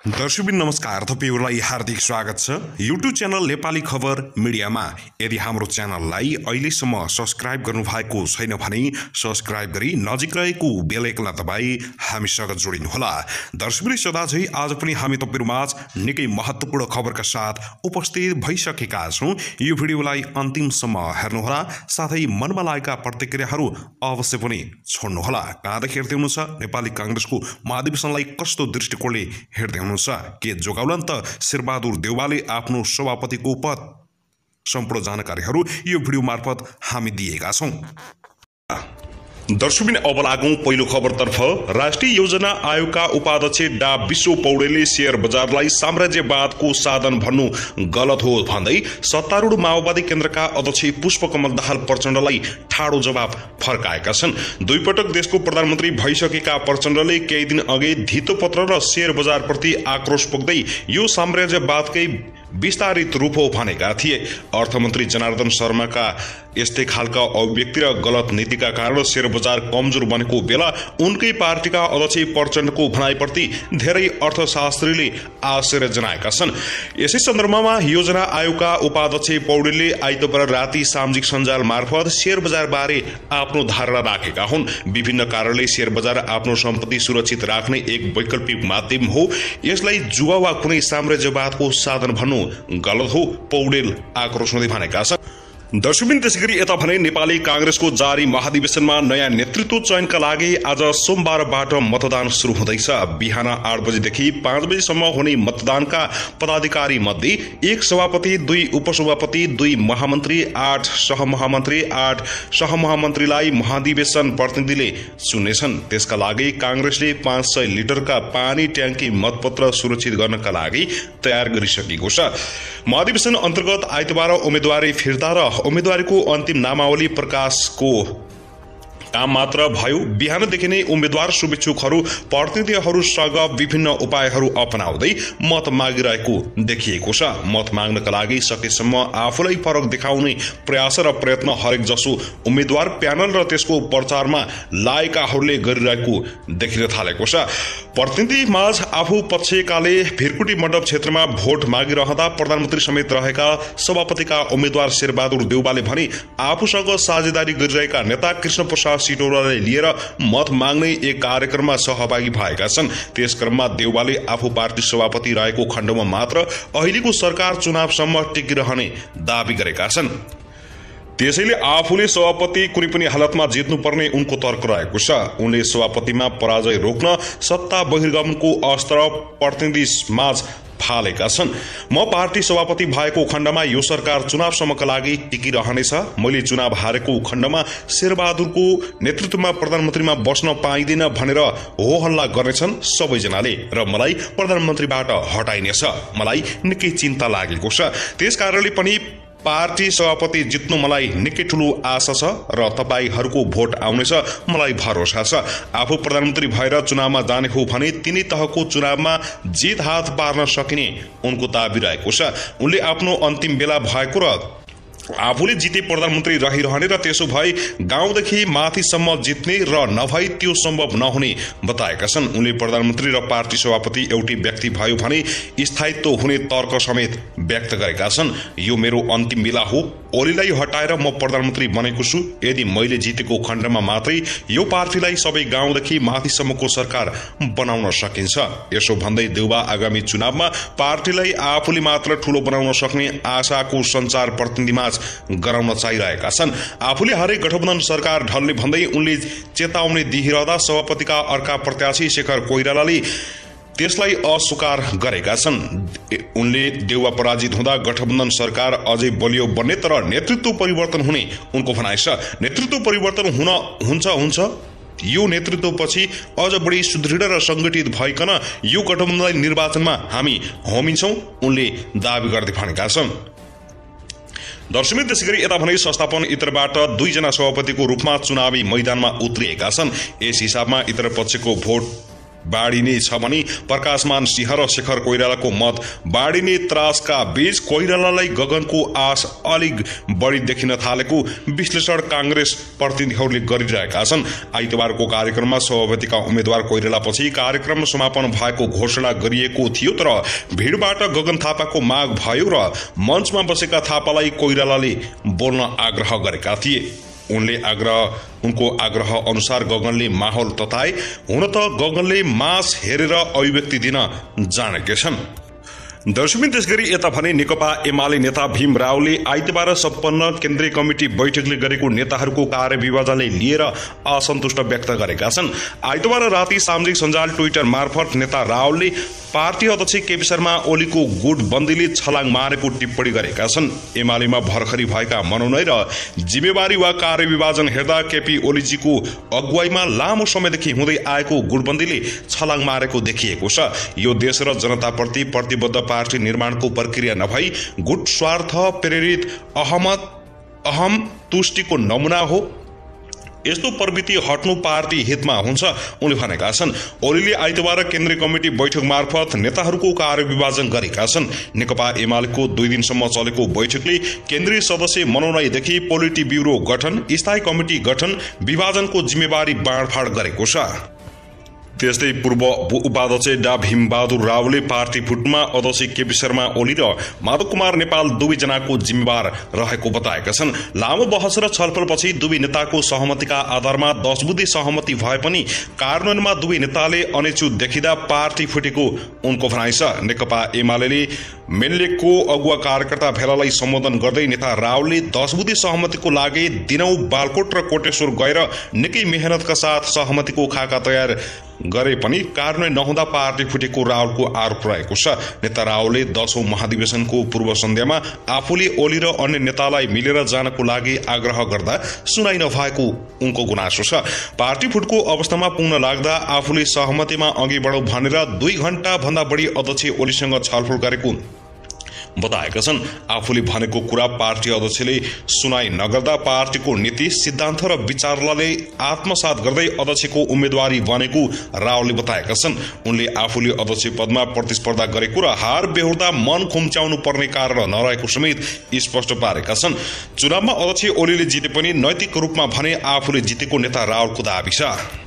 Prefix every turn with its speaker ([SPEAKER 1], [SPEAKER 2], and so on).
[SPEAKER 1] दर्शकबिन नमस्कार, तपाईहरुलाई हार्दिक स्वागत छ युट्युब च्यानल नेपाली खबर मिडियामा। यदि हाम्रो च्यानललाई अहिलेसम्म सब्स्क्राइब गर्नुभएको छैन भने सब्स्क्राइब गरी नजिक रहेको बेल आइकन दबाई हामीसँग जोडिनुहोला। दर्शकबिन सदाझै आज पनि हामी तपाईहरुमाझ निकै महत्त्वपूर्ण खबरका साथ उपस्थित भइसकेका छौं। यो भिडियोलाई अन्तिमसम्म हेर्नुहोला, साथै मनमा लागेका प्रतिक्रियाहरू अवश्य पनि छोड्नुहोला। कहाँदेखि हेर्दै हुनुहुन्छ, नेपाली कांग्रेसको महाधिवेशनलाई कस्तो दृष्टिकोणले हेर्दै के जोगाउलन त शेरबहादुर देउवाले आफ्नो सभापतिको पद? सम्पूर्ण जानकारीहरू यो भिडियो मार्फत हामी दिएका छौं। दर्शकबिन अब लागौं पहिलो खबरतर्फ। राष्ट्रिय योजना आयोगका उपाध्यक्ष डा विश्व पौडेलले शेयर बजारलाई साम्राज्यवादको साधन भन्नु गलत हो भन्दै सत्तारूढ माओवादी केन्द्रका अध्यक्ष पुष्पकमल दाहाल प्रचण्डलाई ठाडो जवाब फर्काएका छन्। दुई पटक देशको प्रधानमन्त्री भइसकेका प्रचण्डले केही दिन अघि धितोपत्र र शेयर बजारप्रति आक्रोश पोख्दै यो साम्राज्यवादकै विस्तारित रूप हो भनेका थिए। अर्थमन्त्री जनार्दन शर्माका यस्तै खालका अभिव्यक्ति र गलत नीतिका कारण शेयर बजार कमजोर बनेको बेला उनकै पार्टीका अध्यक्ष प्रचण्डको भनाइप्रति धेरै अर्थशास्त्रीले आश्चर्य जनाएका छन्। यसै सन्दर्भमा योजना आयोगका उपाध्यक्ष पौडेलले आइतबार राति सामाजिक सञ्जाल मार्फत शेयर बजार बारे आफ्नो धारणा राखेका हुन्। विभिन्न कारणले शेयर बजार आफ्नो सम्पत्ति सुरक्षित राख्ने एक वैकल्पिक माध्यम हो, यसलाई जुवा वा कुनै साम्राज्यवादको साधन भन्नु गलत हो, पौडेल आक्रोश हुँदै भनेका छन्। दर्शकबिन त्यसैगरी यता भने नेपाली कांग्रेसको जारी महाधिवेशनमा नयाँ नेतृत्व चयनका लागि आज सोमबारबाट मतदान शुरू हुँदैछ। बिहान 8 बजेदेखि 5 बजेसम्म हुने मतदानका पदाधिकारी मध्ये 1 सभापति, 2 उपसभापति, 2 महामन्त्री, 8 सहमहामन्त्री, 8 सहमहामन्त्रीलाई महाधिवेशन प्रतिनिधिले चुन्नेछन्। त्यसका लागि कांग्रेसले 500 लिटरका पानी ट्याङ्की मतपत्र सुरक्षित गर्नका लागि तयार गरिसकेको छ। महाधिवेशन अन्तर्गत आइतबार उम्मेदवारी फिर्ता र उम्मेदवारीको अन्तिम नामावली प्रकाशको काम मात्र भयो। बिहानदेखि नै उम्मेद्वार शुभेच्छुकहरू प्रतिनिधिहरूसँग विभिन्न उपायहरू अपनाउँदै मत मागिरहेको देखिएको छ। मत माग्नका लागि सकेसम्म आफूलाई फरक देखाउने प्रयास र प्रयत्न हरेक जसो उम्मेद्वार प्यानल र त्यसको प्रचारमा लागेकाहरूले गरिरहेको देखिन थालेको छ। प्रतिनिधि माझ आफू पक्षकाले भिरकुटी मण्डप क्षेत्रमा भोट मागिरहँदा प्रधानमन्त्री समेत रहेका सभापतिका उम्मेद्वार शेरबहादुर देउवाले भने आफूसँग साझेदारी गरिरहेका नेता कृष्ण प्रसाद सिटौलालाई लिएर मत माग्ने एक कार्यक्रममा सहभागी भएका छन्। त्यस क्रममा देउवाले आफू पार्टी सभापति रहेको खण्डमा मात्र अहिलेको सरकार चुनावसम्म टिकिरहने दावी गरेका छन्। त्यसैले आफूले सभापति कुनै पनि हालतमा जित्नुपर्ने उनको तर्क रहेको छ। उनले सभापतिमा पराजय रोक्न सत्ता बहिर्गमनको अस्त्र प्रतिनिधि माझ फालेका छन्। म पार्टी सभापति भएको खण्डमा यो सरकार चुनावसम्मका लागि टिकिरहनेछ। मैले चुनाव हारेको खण्डमा शेरबहादुरको नेतृत्वमा प्रधानमन्त्रीमा बस्न पाइँदैन भनेर हो हल्ला गर्नेछन् सबैजनाले र मलाई प्रधानमन्त्रीबाट हटाइनेछ। मलाई निकै चिन्ता लागेको छ। त्यसकारणले पनि पार्टी सभापति जित्नु मलाई निकै ठूलो आशा छ र तपाईहरूको भोट आउनेछ मलाई भरोसा छ। आफू प्रधानमन्त्री भएर चुनावमा जाने हो भने तिनै तहको चुनावमा जित हात पार्न सकिने उनको दाबी रहेको छ। उनले आफ्नो अन्तिम बेला भएको र आफूले जिते प्रधानमन्त्री रहिरहने र त्यसो भए गाउँदेखि माथिसम्म जित्ने र नभई त्यो सम्भव नहुने बताएका छन्। उनले प्रधानमन्त्री र पार्टी सभापति एउटै व्यक्ति भयो भने स्थायित्व हुने तर्क समेत व्यक्त गरेका छन्। यो मेरो अन्तिम बेला हो, ओलीलाई हटाएर म प्रधानमन्त्री बनेको छु। यदि मैले जितेको खण्डमा मात्रै यो पार्टीलाई सबै गाउँदेखि माथिसम्मको सरकार बनाउन सकिन्छ। यसो भन्दै देउवा आगामी चुनावमा पार्टीलाई आफूले मात्र ठूलो बनाउन सक्ने आशाको सञ्चार प्रतिनिधिमा गराउन चाहिरहेका छन्। आफूले हारे गठबन्धन सरकार ढल्ने भन्दै उनले चेतावनी दिइरहँदा सभापतिका अर्का प्रत्याशी शेखर कोइरालाले त्यसलाई अस्वीकार गरेका छन्। उनले देउवा पराजित हुँदा गठबन्धन सरकार अझै बलियो बन्ने तर नेतृत्व परिवर्तन हुने उनको भनाइ छ। नेतृत्व परिवर्तन हुन्छ यो नेतृत्वपछि अझ बढी सुदृढ र संगठित भइकन यो गठबन्धनलाई निर्वाचनमा हामी होमिन्छौं उनले दावी गर्दै भनेका छन्। दर्शकबिन त्यसैगरी यता भने संस्थापन इतरबाट 2 जना सभापतिको रूपमा चुनावी मैदानमा उत्रिएका छन्। यस हिसाबमा इतर पक्षको भोट बाढिने छ भने प्रकाशमान सिंह र शेखर कोइरालाको मत बाढिने त्रासका बीच कोइरालालाई गगनको आश अलिक बढी देखिन थालेको विश्लेषण कांग्रेस प्रतिनिधिहरूले गरिरहेका छन्। आइतबारको कार्यक्रममा सभापतिका उम्मेद्वार कोइरालापछि कार्यक्रम समापन भएको घोषणा गरिएको थियो, तर भिडबाट गगन थापाको माग भयो र मञ्चमा बसेका थापालाई कोइरालाले बोल्न आग्रह गरेका थिए। उनको आग्रह अनुसार गगनले माहौल तताए। हुन त गगनले मास हेरेर अभिव्यक्ति दिन जानेका छन्। दर्शकबिन, त्यसगरी यता भने नेकपा एमाले नेता भीम रावले आइतबार सम्पन्न केन्द्रीय कमिटी बैठकले गरेको नेताहरूको कार्यविभाजनले लिएर असन्तुष्ट व्यक्त गरेका छन्। आइतबार राति सामाजिक सञ्जाल ट्विटर मार्फत नेता रावलले पार्टी अध्यक्ष केपी शर्मा ओलीको गुटबन्दीले छलाङ मारेको टिप्पणी गरेका छन्। एमालेमा भर्खरी भएका मनोनयन र जिम्मेवारी वा कार्यविभाजन हेर्दा केपी ओलीजीको अगुवाईमा लामो समयदेखि हुँदै आएको गुटबन्दीले छलाङ मारेको देखिएको छ। यो देश र जनताप्रति प्रतिबद्ध पार्टी निर्माणको प्रक्रिया नभई गुट स्वार्थ प्रेरित अहम तुष्टिको नमुना हो। यस्तो प्रवृत्ति हट्नु पार्टी हितमा हुन्छ, उनले भनेका छन्। ओलीले आइतबार केन्द्रीय कमिटी बैठक मार्फत नेताहरूको कार्यविभाजन गरेका छन्। नेकपा एमालेको 2 दिनसम्म चलेको बैठकले केन्द्रीय सदस्य मनोनयनदेखि पोलिटी ब्युरो गठन, स्थायी कमिटी गठन, विभाजनको जिम्मेवारी बाँडफाँड गरेको छ। त्यस्तै पूर्व उपाध्यक्ष डा भीमबहादुर रावले पार्टी फुटमा अध्यक्ष केपी शर्मा ओली र माधव कुमार नेपाल दुवैजनाको जिम्मेवार रहेको बताएका छन्। लामो बहस र छलफलपछि दुवै नेताको सहमतिका आधारमा 10 बुँदे सहमति भए पनि कार्यान्वयनमा दुवै नेताले अनिच्छुक देखिँदा पार्टी फुटेको उनको भनाइ छ। नेकपा एमाले मेनलेकको अगुवा कार्यकर्ता भेलालाई सम्बोधन गर्दै नेता रावलले 10 बुँदे सहमतिको लागि दिनौं बालकोट र कोटेश्वर गएर निकै मेहनतका साथ सहमतिको खाका तयार गरे पनि कार्यान्वयन नहुँदा पार्टी फुटेको रावलको आरोप रहेको छ। नेता रावलले 10औं महाधिवेशनको पूर्व सन्ध्यामा आफूले ओली र अन्य नेतालाई मिलेर जानको लागि आग्रह गर्दा सुनाइ नभएको उनको गुनासो छ। पार्टी फुटको अवस्थामा पुग्न लाग्दा आफूले सहमतिमा अघि बढौं भनेर 2 घण्टा भन्दा बढी अध्यक्ष ओलीसँग छलफल गरेको बताएका छन्। आफूले भनेको कुरा पार्टी अध्यक्षले सुनाइ नगर्दा पार्टीको नीति, सिद्धान्त र विचारलाई आत्मसात गर्दै अध्यक्षको उम्मेदवारी बनेको रावलले बताएका छन्। उनले आफूले अध्यक्ष पदमा प्रतिस्पर्धा गरेको र हार बेहोर्दा मन खुम्च्याउनु पर्ने कारण नरहेको समेत स्पष्ट पारेका छन्। चुनावमा अध्यक्ष ओलीले जिते पनि नैतिक रूपमा भने आफूले जितेको नेता रावलको दाबी छ।